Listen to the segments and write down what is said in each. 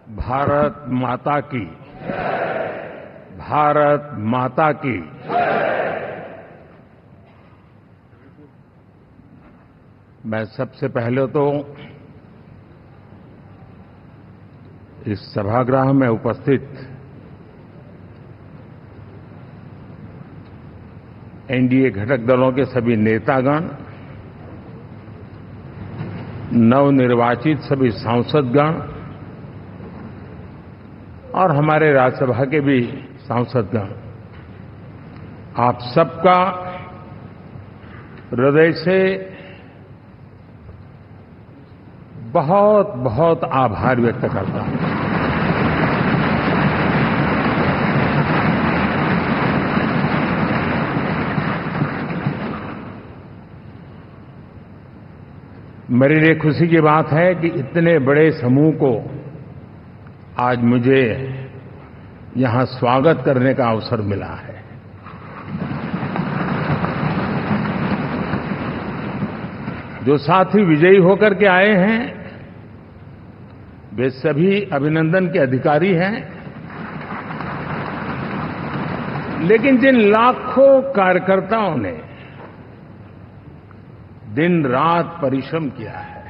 भारत माता की। भारत माता की। मैं सबसे पहले तो इस सभागृह में उपस्थित एनडीए घटक दलों के सभी नेतागण, नवनिर्वाचित सभी सांसदगण और हमारे राज्यसभा के भी सांसदगण, आप सबका हृदय से बहुत बहुत आभार व्यक्त करता हूं। मेरे लिए खुशी की बात है कि इतने बड़े समूह को आज मुझे यहां स्वागत करने का अवसर मिला है। जो साथी विजयी होकर के आए हैं वे सभी अभिनंदन के अधिकारी हैं, लेकिन जिन लाखों कार्यकर्ताओं ने दिन रात परिश्रम किया है,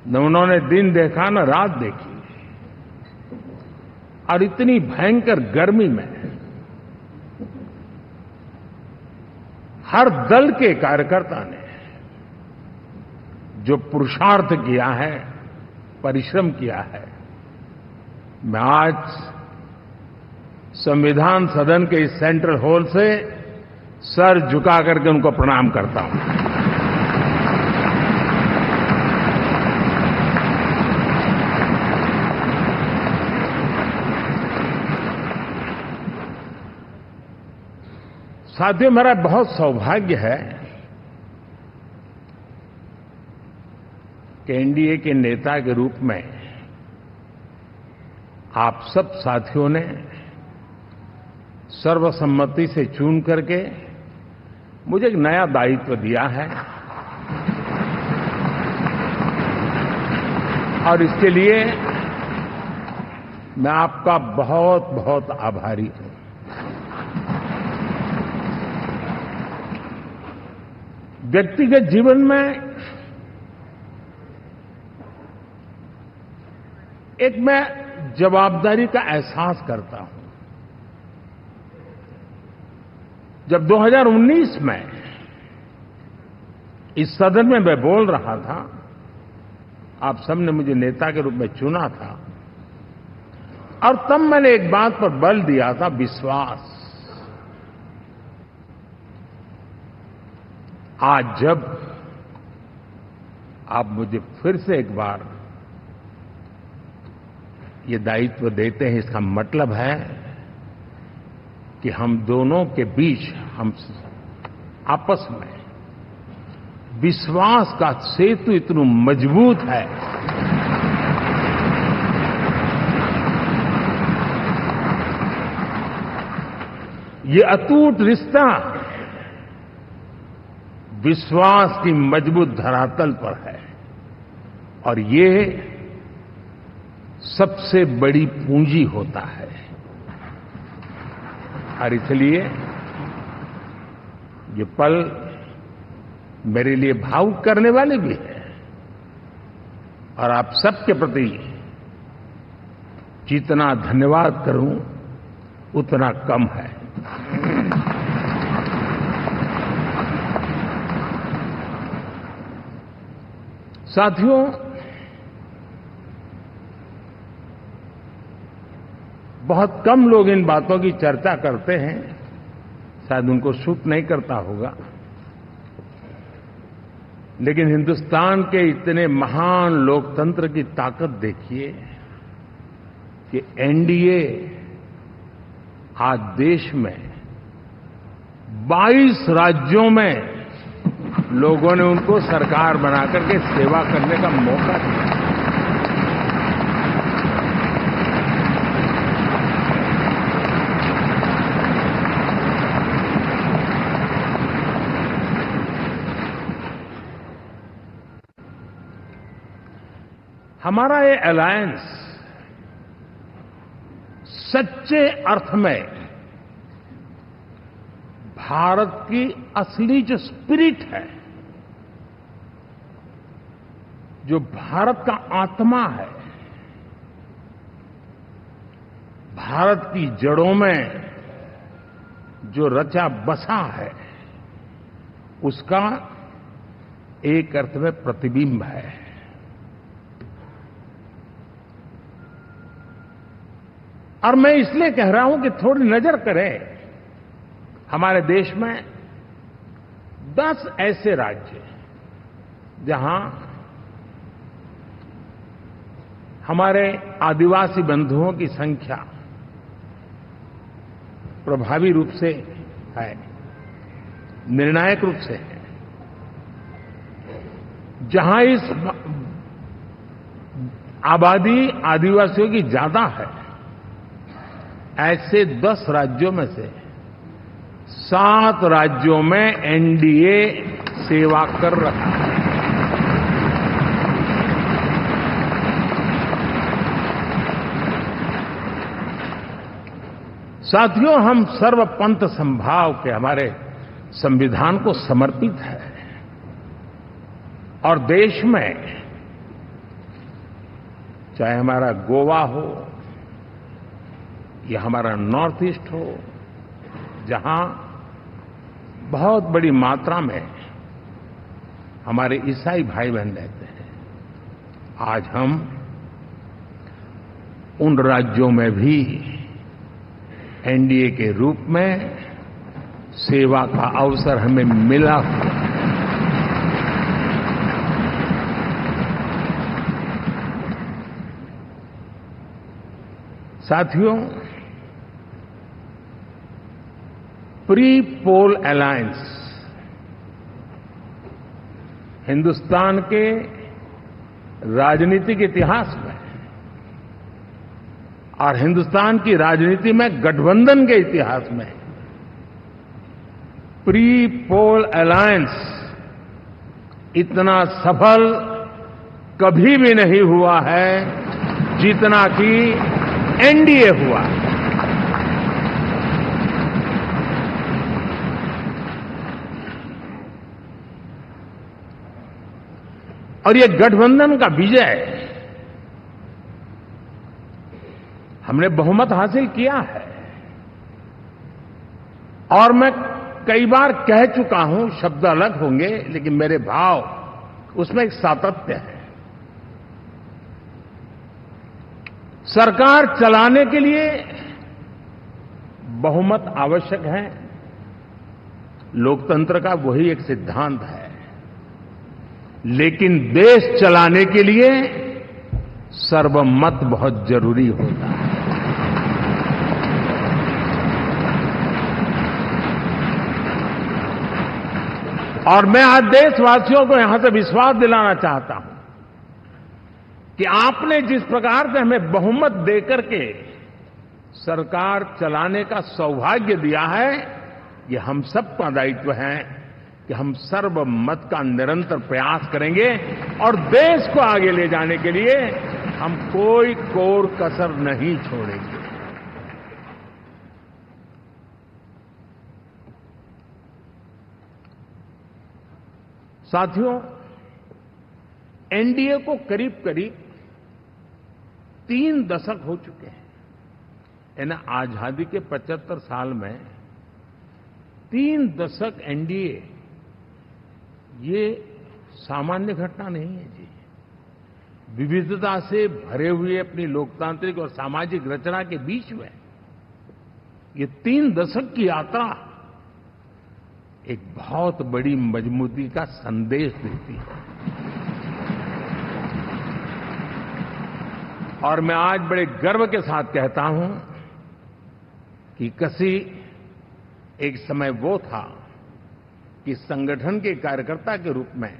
न उन्होंने दिन देखा न रात देखी, और इतनी भयंकर गर्मी में हर दल के कार्यकर्ता ने जो पुरुषार्थ किया है, परिश्रम किया है, मैं आज संविधान सदन के इस सेंट्रल हॉल से सर झुका करके उनको प्रणाम करता हूं। साथियों, मेरा बहुत सौभाग्य है कि एनडीए के नेता के रूप में आप सब साथियों ने सर्वसम्मति से चुन करके मुझे एक नया दायित्व दिया है, और इसके लिए मैं आपका बहुत बहुत आभारी हूं। व्यक्तिगत जीवन में एक मैं जवाबदारी का एहसास करता हूं। जब 2019 में इस सदन में मैं बोल रहा था, आप सबने मुझे नेता के रूप में चुना था, और तब मैंने एक बात पर बल दिया था, विश्वास। आज जब आप मुझे फिर से एक बार ये दायित्व देते हैं, इसका मतलब है कि हम दोनों के बीच, हम आपस में विश्वास का सेतु इतना मजबूत है ये अटूट रिश्ता विश्वास की मजबूत धरातल पर है, और ये सबसे बड़ी पूंजी होता है। और इसलिए ये पल मेरे लिए भावुक करने वाले भी है, और आप सबके प्रति जितना धन्यवाद करूं उतना कम है। साथियों, बहुत कम लोग इन बातों की चर्चा करते हैं, शायद उनको सूट नहीं करता होगा, लेकिन हिंदुस्तान के इतने महान लोकतंत्र की ताकत देखिए कि एनडीए आज देश में 22 राज्यों में लोगों ने उनको सरकार बनाकर के सेवा करने का मौका दिया। हमारा ये अलायंस सच्चे अर्थ में भारत की असली जो स्पिरिट है, जो भारत का आत्मा है, भारत की जड़ों में जो रचा बसा है, उसका एक अर्थ में प्रतिबिंब है। और मैं इसलिए कह रहा हूं कि थोड़ी नजर करें, हमारे देश में 10 ऐसे राज्य जहां हमारे आदिवासी बंधुओं की संख्या प्रभावी रूप से है, निर्णायक रूप से है, जहां इस आबादी आदिवासियों की ज्यादा है, ऐसे 10 राज्यों में से 7 राज्यों में एनडीए सेवा कर रहा है। साथियों, हम सर्वपंथ संभाव के हमारे संविधान को समर्पित है और देश में चाहे हमारा गोवा हो या हमारा नॉर्थ ईस्ट हो, जहां बहुत बड़ी मात्रा में हमारे ईसाई भाई बहन रहते हैं, आज हम उन राज्यों में भी एनडीए के रूप में सेवा का अवसर हमें मिला हुआ है। साथियों, प्री पोल अलायंस हिंदुस्तान के राजनीतिक इतिहास में और हिंदुस्तान की राजनीति में गठबंधन के इतिहास में प्री पोल अलायंस इतना सफल कभी भी नहीं हुआ है जितना कि एनडीए हुआ। और ये गठबंधन का विजय, हमने बहुमत हासिल किया है और मैं कई बार कह चुका हूं, शब्द अलग होंगे लेकिन मेरे भाव उसमें एक सातत्य है। सरकार चलाने के लिए बहुमत आवश्यक है, लोकतंत्र का वही एक सिद्धांत है, लेकिन देश चलाने के लिए सर्वमत बहुत जरूरी होता है। और मैं आज देशवासियों को यहां से विश्वास दिलाना चाहता हूं कि आपने जिस प्रकार से हमें बहुमत देकर के सरकार चलाने का सौभाग्य दिया है, ये हम सबका दायित्व है कि हम सर्वमत का निरंतर प्रयास करेंगे और देश को आगे ले जाने के लिए हम कोई कोर कसर नहीं छोड़ेंगे। साथियों, एनडीए को करीब करीब 3 दशक हो चुके हैं। यानी आजादी के 75 साल में 3 दशक एनडीए, ये सामान्य घटना नहीं है जी। विविधता से भरे हुए अपनी लोकतांत्रिक और सामाजिक रचना के बीच में ये 3 दशक की यात्रा एक बहुत बड़ी मजबूती का संदेश देती है। और मैं आज बड़े गर्व के साथ कहता हूं कि किसी एक समय वो था कि संगठन के कार्यकर्ता के रूप में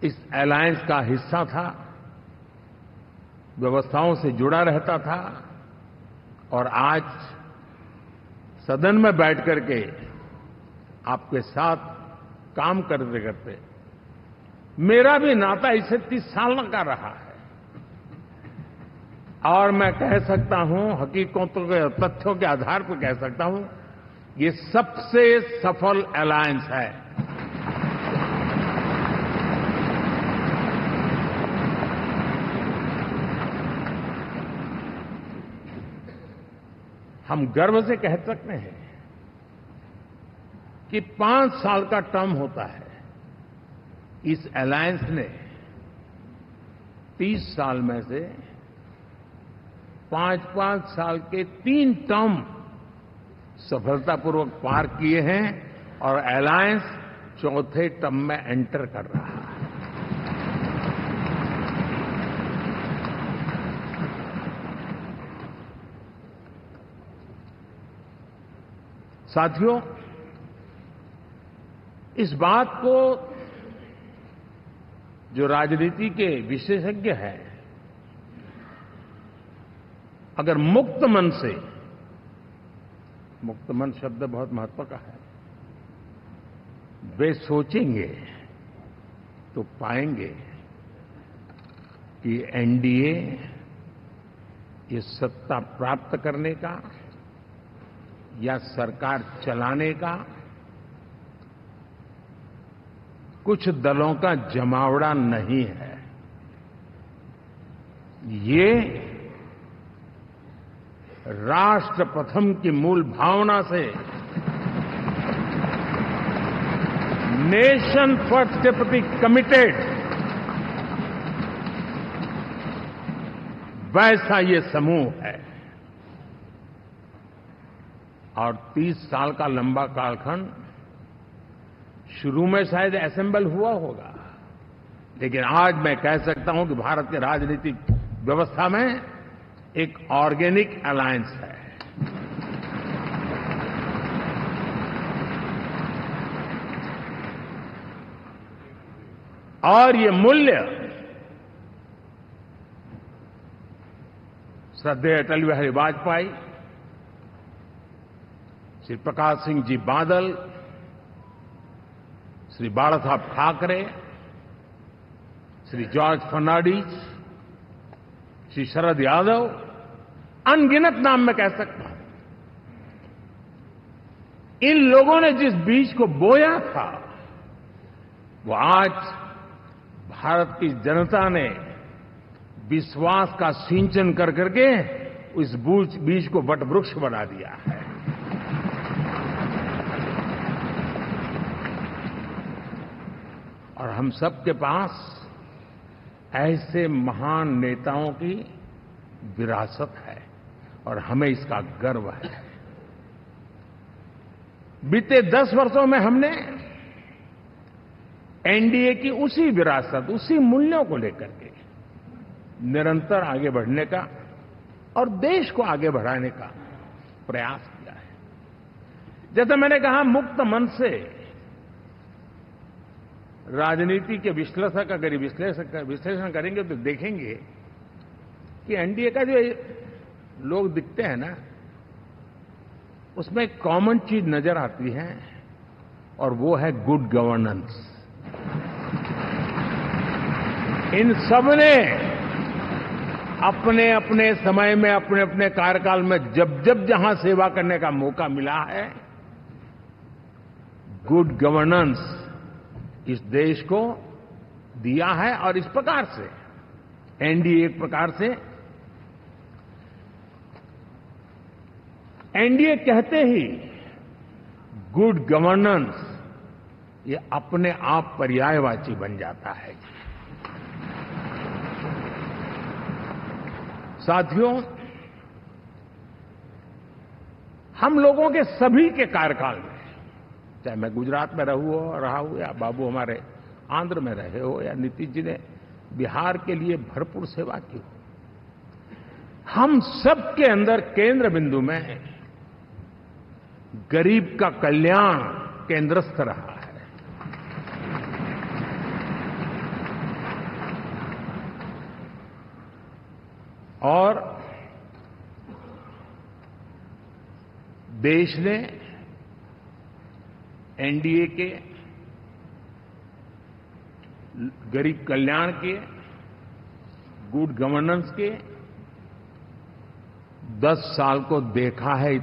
इस अलायंस का हिस्सा था, व्यवस्थाओं से जुड़ा रहता था और आज सदन में बैठ करके आपके साथ काम करते करते मेरा भी नाता इससे 30 साल का रहा है और मैं कह सकता हूं, हकीकतों के तथ्यों के आधार पर कह सकता हूं, ये सबसे सफल अलायंस है। हम गर्व से कह सकते हैं कि 5 साल का टर्म होता है। इस अलायंस ने 30 साल में से 5-5 साल के 3 टर्म सफलतापूर्वक पार किए हैं और अलायंस चौथे टर्म में एंटर कर रहा है। साथियों, इस बात को जो राजनीति के विशेषज्ञ हैं, अगर मुक्त मन से, मुक्त मन शब्द बहुत महत्व का है, वे सोचेंगे तो पाएंगे कि एनडीए ये सत्ता प्राप्त करने का या सरकार चलाने का कुछ दलों का जमावड़ा नहीं है। ये राष्ट्र प्रथम की मूल भावना से नेशन फर्स्ट के प्रति कमिटेड वैसा ये समूह है। और 30 साल का लंबा कालखंड शुरू में शायद असेंबल हुआ होगा, लेकिन आज मैं कह सकता हूं कि भारत के राजनीतिक व्यवस्था में एक ऑर्गेनिक अलायंस है। और ये मूल्य श्रद्धेय अटल बिहारी वाजपेयी, श्री प्रकाश सिंह जी बादल, श्री बाला साहब ठाकरे, श्री जॉर्ज फर्नांडिस, श्री शरद यादव, अनगिनत नाम मैं कह सकता हूं। इन लोगों ने जिस बीज को बोया था, वो आज भारत की जनता ने विश्वास का सिंचन कर करके उस बीज को वटवृक्ष बना दिया है। और हम सबके पास ऐसे महान नेताओं की विरासत है और हमें इसका गर्व है। बीते 10 वर्षों में हमने एनडीए की उसी विरासत, उसी मूल्यों को लेकर के निरंतर आगे बढ़ने का और देश को आगे बढ़ाने का प्रयास किया है। जैसे मैंने कहा, मुक्त मन से राजनीति के विश्लेषक अगर विश्लेषण करेंगे तो देखेंगे कि एनडीए का जो लोग दिखते हैं ना, उसमें एक कॉमन चीज नजर आती है और वो है गुड गवर्नेंस। इन सब ने अपने अपने समय में, अपने अपने कार्यकाल में जब जब जहां सेवा करने का मौका मिला है, गुड गवर्नेंस इस देश को दिया है। और इस प्रकार से एनडीए एक प्रकार से, एनडीए कहते ही गुड गवर्नेंस ये अपने आप पर्यायवाची बन जाता है। साथियों, हम लोगों के सभी के कार्यकाल में, चाहे मैं गुजरात में रहा हूं या बाबू हमारे आंध्र में रहे हो या नीतीश जी ने बिहार के लिए भरपूर सेवा की हो, हम सबके अंदर केंद्र बिंदु में गरीब का कल्याण केंद्रस्थ रहा है। और देश ने एनडीए के गरीब कल्याण के, गुड गवर्नेंस के 10 साल को देखा है।